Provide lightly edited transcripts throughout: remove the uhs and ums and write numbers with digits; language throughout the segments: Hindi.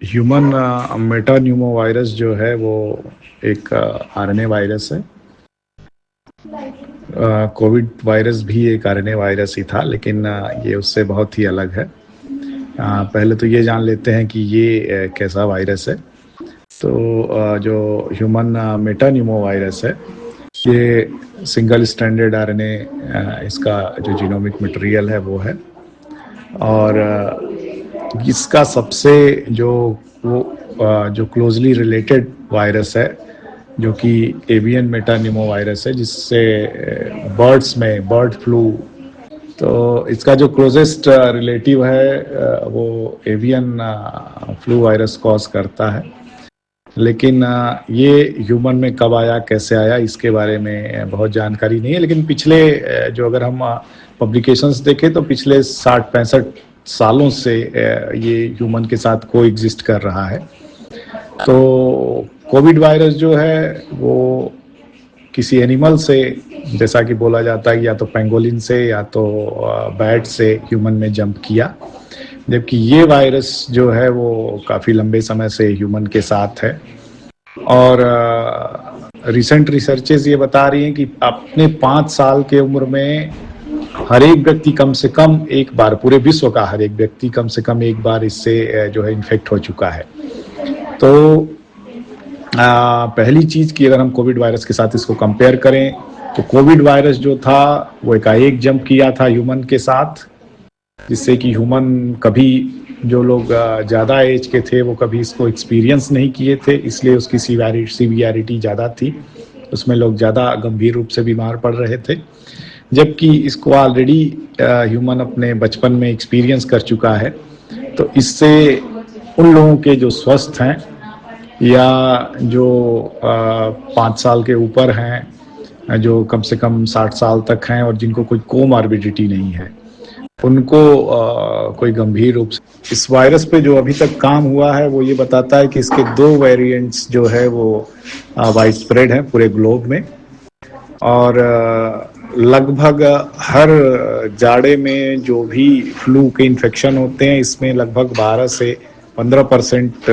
ह्यूमन मेटान्यूमो वायरस जो है वो एक आरएनए वायरस है। कोविड वायरस भी एक आरएनए वायरस ही था, लेकिन ये उससे बहुत ही अलग है। पहले तो ये जान लेते हैं कि ये कैसा वायरस है। तो जो ह्यूमन मेटान्यूमो वायरस है, ये सिंगल स्ट्रैंडेड आरएनए इसका जो जीनोमिक मटेरियल है वो है। और इसका सबसे जो क्लोजली रिलेटेड वायरस है, जो कि एवियन मेटान्यूमो वायरस है, जिससे बर्ड्स में बर्ड फ्लू, तो इसका जो क्लोजेस्ट रिलेटिव है वो एवियन फ्लू वायरस कॉज करता है। लेकिन ये ह्यूमन में कब आया, कैसे आया, इसके बारे में बहुत जानकारी नहीं है। लेकिन पिछले जो अगर हम पब्लिकेशंस देखें तो पिछले 60-65 सालों से ये ह्यूमन के साथ को एग्जिस्ट कर रहा है। तो कोविड वायरस जो है वो किसी एनिमल से, जैसा कि बोला जाता है, या तो पेंगोलिन से या तो बैट से ह्यूमन में जंप किया, जबकि ये वायरस जो है वो काफ़ी लंबे समय से ह्यूमन के साथ है। और रिसेंट रिसर्चेस ये बता रही हैं कि अपने 5 साल के उम्र में हर एक व्यक्ति कम से कम एक बार, पूरे विश्व का हर एक व्यक्ति कम से कम एक बार इससे जो है इन्फेक्ट हो चुका है। तो पहली चीज़ कि अगर हम कोविड वायरस के साथ इसको कंपेयर करें तो कोविड वायरस जो था वो एकाएक जंप किया था ह्यूमन के साथ, जिससे कि ह्यूमन कभी, जो लोग ज़्यादा एज के थे वो कभी इसको एक्सपीरियंस नहीं किए थे, इसलिए उसकी सीवियरिटी ज़्यादा थी, उसमें लोग ज़्यादा गंभीर रूप से बीमार पड़ रहे थे। जबकि इसको ऑलरेडी ह्यूमन अपने बचपन में एक्सपीरियंस कर चुका है। तो इससे उन लोगों के जो स्वस्थ हैं या जो 5 साल के ऊपर हैं, जो कम से कम 60 साल तक हैं और जिनको कोई कोमॉर्बिडिटी नहीं है, उनको कोई गंभीर रूप से इस वायरस पे जो अभी तक काम हुआ है वो ये बताता है कि इसके 2 वेरिएंट्स जो है वो वाइड स्प्रेड हैं पूरे ग्लोब में। और लगभग हर जाड़े में जो भी फ्लू के इन्फेक्शन होते हैं, इसमें लगभग 12 से 15%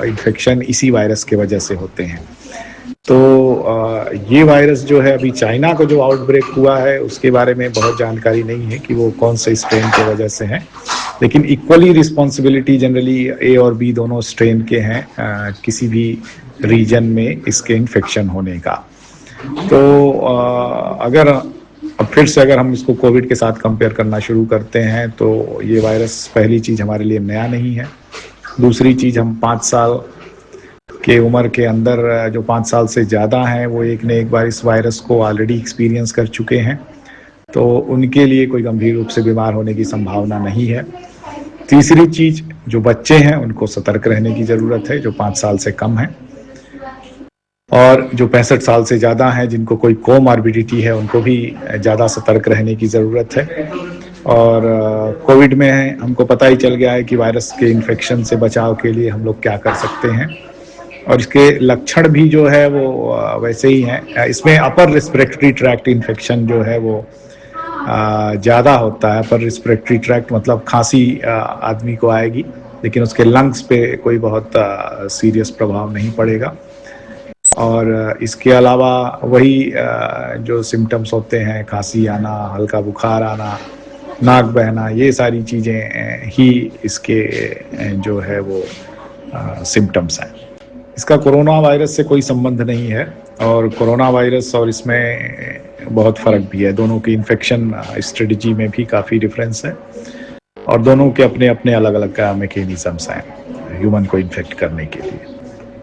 इन्फेक्शन इसी वायरस के वजह से होते हैं। तो ये वायरस जो है, अभी चाइना को जो आउटब्रेक हुआ है उसके बारे में बहुत जानकारी नहीं है कि वो कौन से स्ट्रेन की वजह से है, लेकिन इक्वली रिस्पॉन्सिबिलिटी जनरली ए और बी दोनों स्ट्रेन के हैं किसी भी रीजन में इसके इन्फेक्शन होने का। तो अगर अब फिर से अगर हम इसको कोविड के साथ कंपेयर करना शुरू करते हैं तो ये वायरस पहली चीज़ हमारे लिए नया नहीं है। दूसरी चीज़, हम 5 साल के उम्र के अंदर जो 5 साल से ज़्यादा हैं वो एक ने एक बार इस वायरस को ऑलरेडी एक्सपीरियंस कर चुके हैं, तो उनके लिए कोई गंभीर रूप से बीमार होने की संभावना नहीं है। तीसरी चीज़, जो बच्चे हैं उनको सतर्क रहने की ज़रूरत है, जो 5 साल से कम हैं, और जो 65 साल से ज़्यादा हैं जिनको कोई कोमॉर्बिडिटी है उनको भी ज़्यादा सतर्क रहने की ज़रूरत है। और कोविड में हमको पता ही चल गया है कि वायरस के इन्फेक्शन से बचाव के लिए हम लोग क्या कर सकते हैं, और इसके लक्षण भी जो है वो वैसे ही हैं। इसमें अपर रिस्पिरेटरी ट्रैक्ट इन्फेक्शन जो है वो ज़्यादा होता है। अपर रिस्पिरेटरी ट्रैक्ट मतलब खांसी आदमी को आएगी, लेकिन उसके लंग्स पे कोई बहुत सीरियस प्रभाव नहीं पड़ेगा। और इसके अलावा वही जो सिम्टम्स होते हैं, खांसी आना, हल्का बुखार आना, नाक बहना, ये सारी चीज़ें ही इसके जो है वो सिम्टम्स हैं। इसका कोरोना वायरस से कोई संबंध नहीं है, और कोरोना वायरस और इसमें बहुत फ़र्क भी है। दोनों की इन्फेक्शन स्ट्रेटजी में भी काफ़ी डिफरेंस है, और दोनों के अपने अपने अलग अलग मैकेनिज़म्स हैं ह्यूमन को इन्फेक्ट करने के लिए।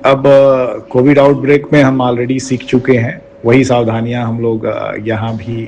अब कोविड आउटब्रेक में हम ऑलरेडी सीख चुके हैं, वही सावधानियां हम लोग यहाँ भी